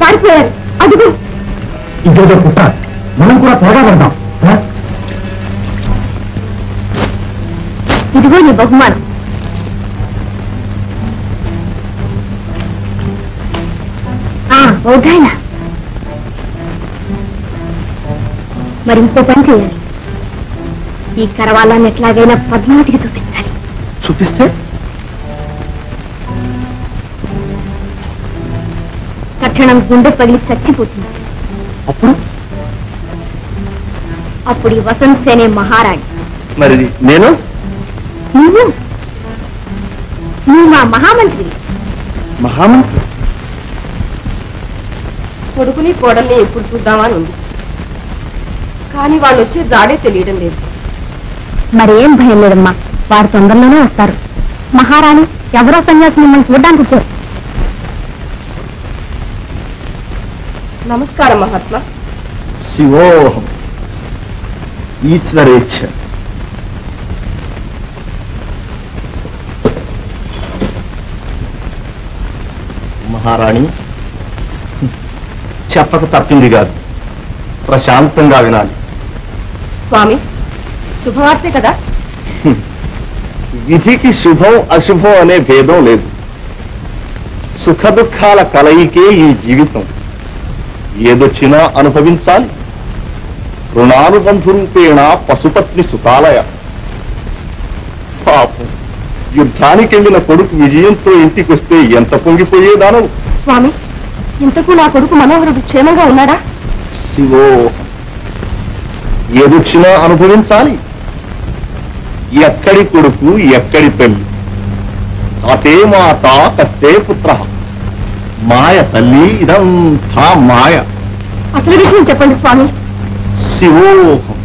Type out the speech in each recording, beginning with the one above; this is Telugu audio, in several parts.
పారిపోయారు. అదుగు ఇంకేదో పుట్ట, మనం కూడా త్వరగా వెళ్దాం. ఇదిగో నీ బహుమానం. ఓదాయన, మరి ఇంకో పని చేయాలి. ఈ కరవాలాన్ని ఎట్లాగైనా పద్మావతికి చూపించాలి. చూపిస్తే తక్షణం గుండె పగిలి చచ్చిపోతుంది. అప్పుడు ఈ వసంత్ సేనే మహారాణి. మరి నేను? నువ్వు మా మహామంత్రి. మహామంత్రి? కొడుకుని కోడల్ని ఎప్పుడు చూద్దామని ఉంది, కానీ వాళ్ళు వచ్చే జాడే తెలియడం లేదు. మరేం భయం లేదమ్మా, వారు తొందరలోనే వస్తారు. మహారాణి ఎవరో సన్యాసి మిమ్మల్ని చూడడానికి వచ్చారు. నమస్కారం మహాత్మా. శివోహం, ఈశ్వరేచ్ఛ. మహారాణి, చెప్పక తప్పింది కాదు, ప్రశాంతంగా వినాలి. స్వామి, శుభవార్తే కదా? విధికి శుభం అశుభం అనే భేదం లేదు. సుఖ దుఃఖాల కలయికే ఈ జీవితం. ఏదొచ్చినా అనుభవించాలి. రుణానుబంధురూపేణ పశుపత్ని సుతాలయ. పాపం, యుద్ధానికి వెళ్ళిన కొడుకు విజయంతో ఇంటికొస్తే ఎంత పొంగిపోయేదానవు. స్వామి, ఇంతకు నా కొడుకు మనోహరుడు క్షేమంగా ఉన్నాడా? శివో, ఏదొచ్చినా అనుభవించాలి. ఎక్కడి కొడుకు ఎక్కడి తల్లి. అతే మాత కస్తే పుత్ర. మాయ తల్లి, ఇదంతా మాయ. అసలు విషయం చెప్పండి స్వామి. శివోహం,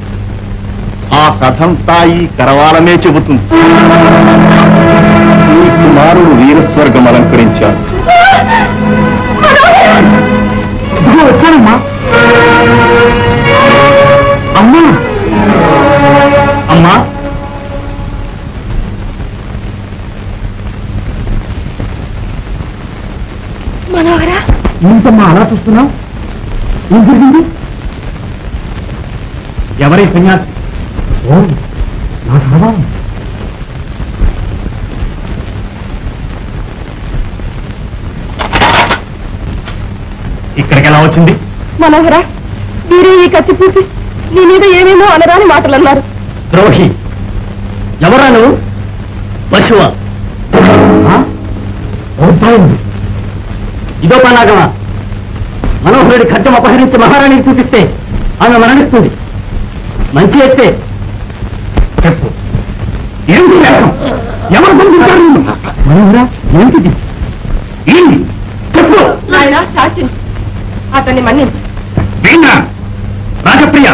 ఆ కథంతా ఈ కరవాలమే చెబుతుంది. ఈ కుమారుడు వీరస్వర్గం అలంకరించాడు. వచ్చానమ్మా. అమ్మా, అమ్మా, మనోహరా, ఏంటమ్మా అలా చూస్తున్నావు? ఏం జరిగింది? ఎవరి సన్యాసి? ఓ, నా కరవాలం. ఇక్కడికి ఎలా వచ్చింది? మనోహరా, వీరే ఈ కత్తి చూసి నీ మీద ఏమేమో అనరాని మాటలు అన్నారు. ద్రోహి, ఎవరా నువ్వు? పశువ? ఇదో పనాగమా? మనోహరుడి ఖడ్గం అపహరించి మహారాణికి చూపిస్తే ఆమె మరణిస్తుంది. మంచి ఎత్తే చెప్పు, ఏమిటి వేషం? ఎవరు పంపించారు? మనోహరా, ఏంటిది? ఏంటి చెప్పు. ఆయన శాసించు, అతన్ని మన్నించు. వీణా, రాజప్రియ,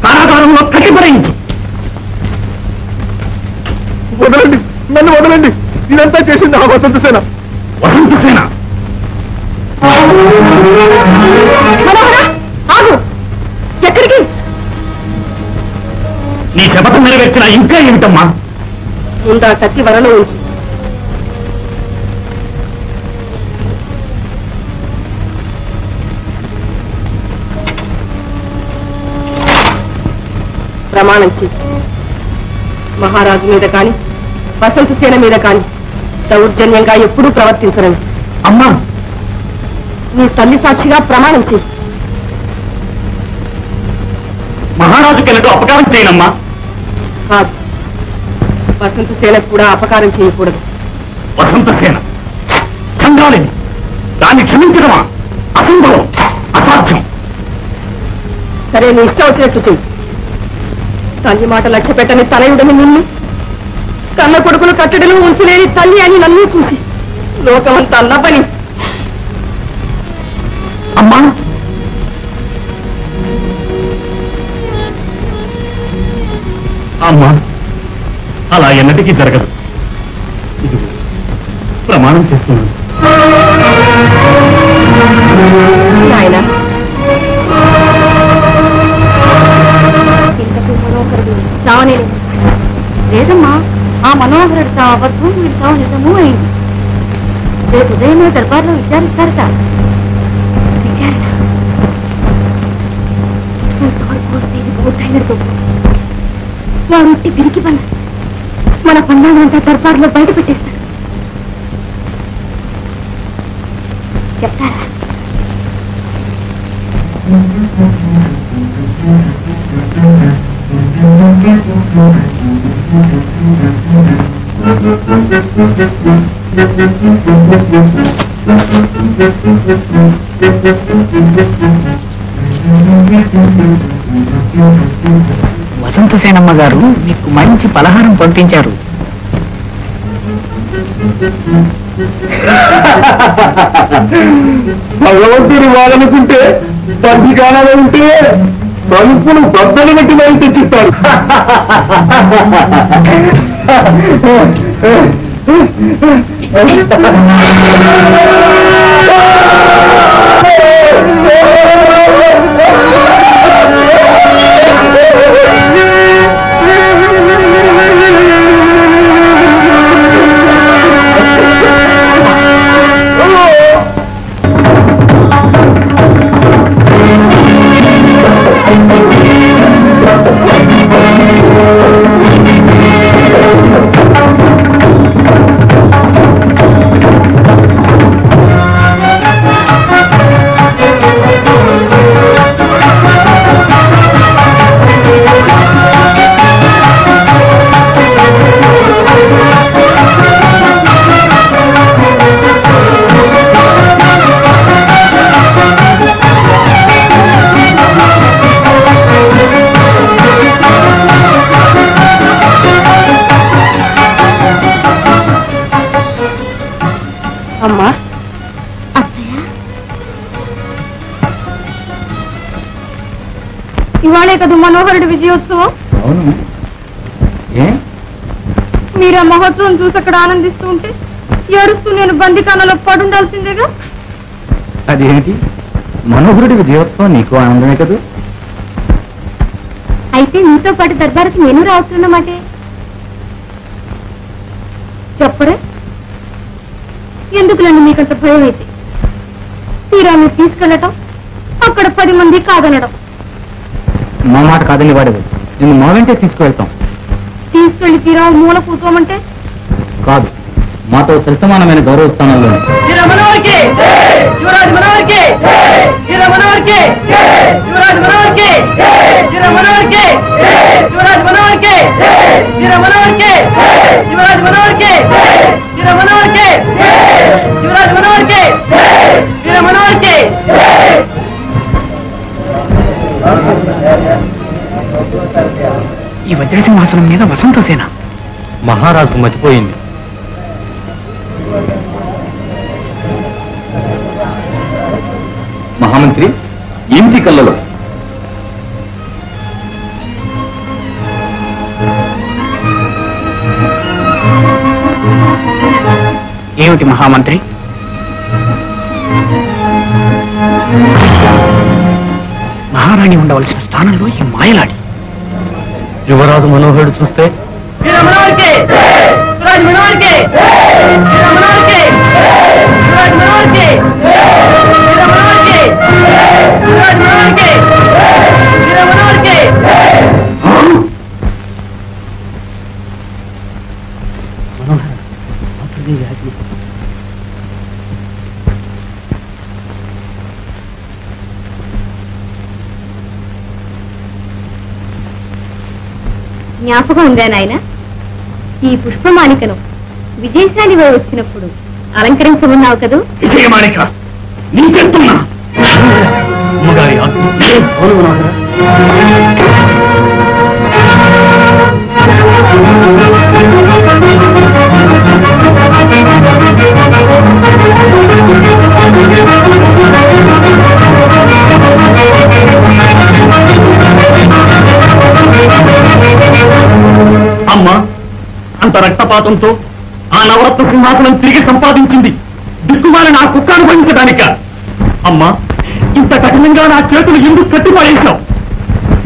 కారాగారంలో కట్టిపడేయించు. వదలండి, నన్ను వదలండి. ఇదంతా చేసింది ఆ వసంతసేన. వసంతసేన? మనోహరా, ఆగు. ఎక్కడికి? నీ శపథం నెరవేర్చిన ఇంకా ఏమిటమ్మా? ముందా కత్తి వరలో ఉంచు. ప్రమాణం చేసి మహారాజు మీద కాని వసంతసేన మీద కాని దౌర్జన్యంగా ఎప్పుడూ ప్రవర్తించరని. అమ్మా, నీ తల్లి సాక్షిగా ప్రమాణం చేయి. మహారాజుకి ఎన్నడూ అపకారం చేయనమ్మా. కాదు, వసంతసేనకు కూడా అపకారం చేయకూడదు. వసంతసేన చంద్రాలిని, దాన్ని క్షమించడమా? అసంభవం, అసాధ్యం. సరే, నీ ఇష్టం వచ్చినట్టు చెయ్యి. తల్లి మాట లక్ష్య పెట్టని తనయుడని నిన్ను, కన్న కొడుకులు కట్టడిలో ఉంచలేని తల్లి అని నన్ను చూసి లోకమంతా నవ్వని. అమ్మా, అమ్మా, అలా ఎన్నటికీ జరగదు. ఇది ప్రమాణం చేస్తున్నాను. నాయనా, ఇంతకు మనోహరుడు చావనే లేదమ్మా. ఆ మనోహరుడు చావద్దు, వీడు చావు నిజమూ అయింది. రేపు ఉదయమే దర్బార్లో విచారిస్తారట. విచారణ ఇంతవరకు వస్తే ఇది బౌద్ధైనతో వారుట్టి పిరికి పన్న మన పన్నామంతా దర్బార్లో బయట పెట్టేస్తాడు. చెప్తారా? వసంతసేనమ్మ గారు మీకు మంచి పలహారం పంపించారు. భగవంతుడు వాడనుకుంటే బంధికాలలో ఉంటే తలుపులు బద్దలు పెట్టి మరి తెచ్చిస్తారు. అమ్మా, ఇవాళే కదా మనోహరుడి విజయోత్సవం. అవును, మీరు ఆ మహోత్సవం చూసి అక్కడ ఆనందిస్తూ ఉంటే ఏడుస్తూ నేను బందికానలో పడుండాల్సిందేగా. అదేంటి, మనోహరుడి విజయోత్సవం నీకు ఆనందమే కదా? అయితే మీతో పాటు దర్బారుకి నేను రావచ్చున్నమాటే. చెప్పరే, ఎందుకులండి మీకంత భయం అయితే? తీరా మీరు తీసుకెళ్ళటం, అక్కడ 10 మంది కాదనడం. మా మాట కాదని వాడదు, నిన్ను మా వెంటే తీసుకువెళ్తాం. తీసుకెళ్లి తీరా మూల కూర్చోమంటే? కాదు, మాతో సరిసమానమైన గౌరవ స్థానంలో ఈ వజ్రసింహాసనం మీద వసంతసేన మహారాజుకు మతిపోయింది. మహామంత్రి ఏమిటి కళ్ళలో? ఏమిటి మహామంత్రి? మహారాణి ఉండవలసిన స్థానంలో ఈ మాయలాడి. యువరాజు మనోహరుడు చూస్తే జ్ఞాపకం ఉందా నాయన? ఈ పుష్పమాలికను విజయశాలి వచ్చినప్పుడు అలంకరించమన్నావు కదూ? విజయమాణిక, నీకెంతున్నా అమ్మగారి అమ్మా, అంత రక్తపాతంతో ఆ నవరత్న సింహాసనం తిరిగి సంపాదించింది దిక్కుమాలి నా కుక్క అనుభవించడానిక? అమ్మా, ఇంత కఠినంగా నా చేతులు ఎందుకు కట్టిపడేశావు?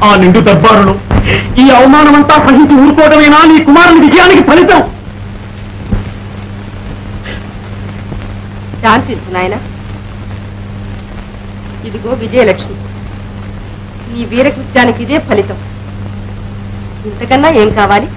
ఆ నిండు దర్బారులో ఈ అవమానమంతా సహించి ఊరుకోవడమేనా నీ కుమారుని విజయానికి ఫలితం? శాంతించు నాయన. ఇదిగో విజయలక్ష్మి, నీ వీరకృత్యానికి ఇదే ఫలితం. ఇంతకన్నా ఏం కావాలి?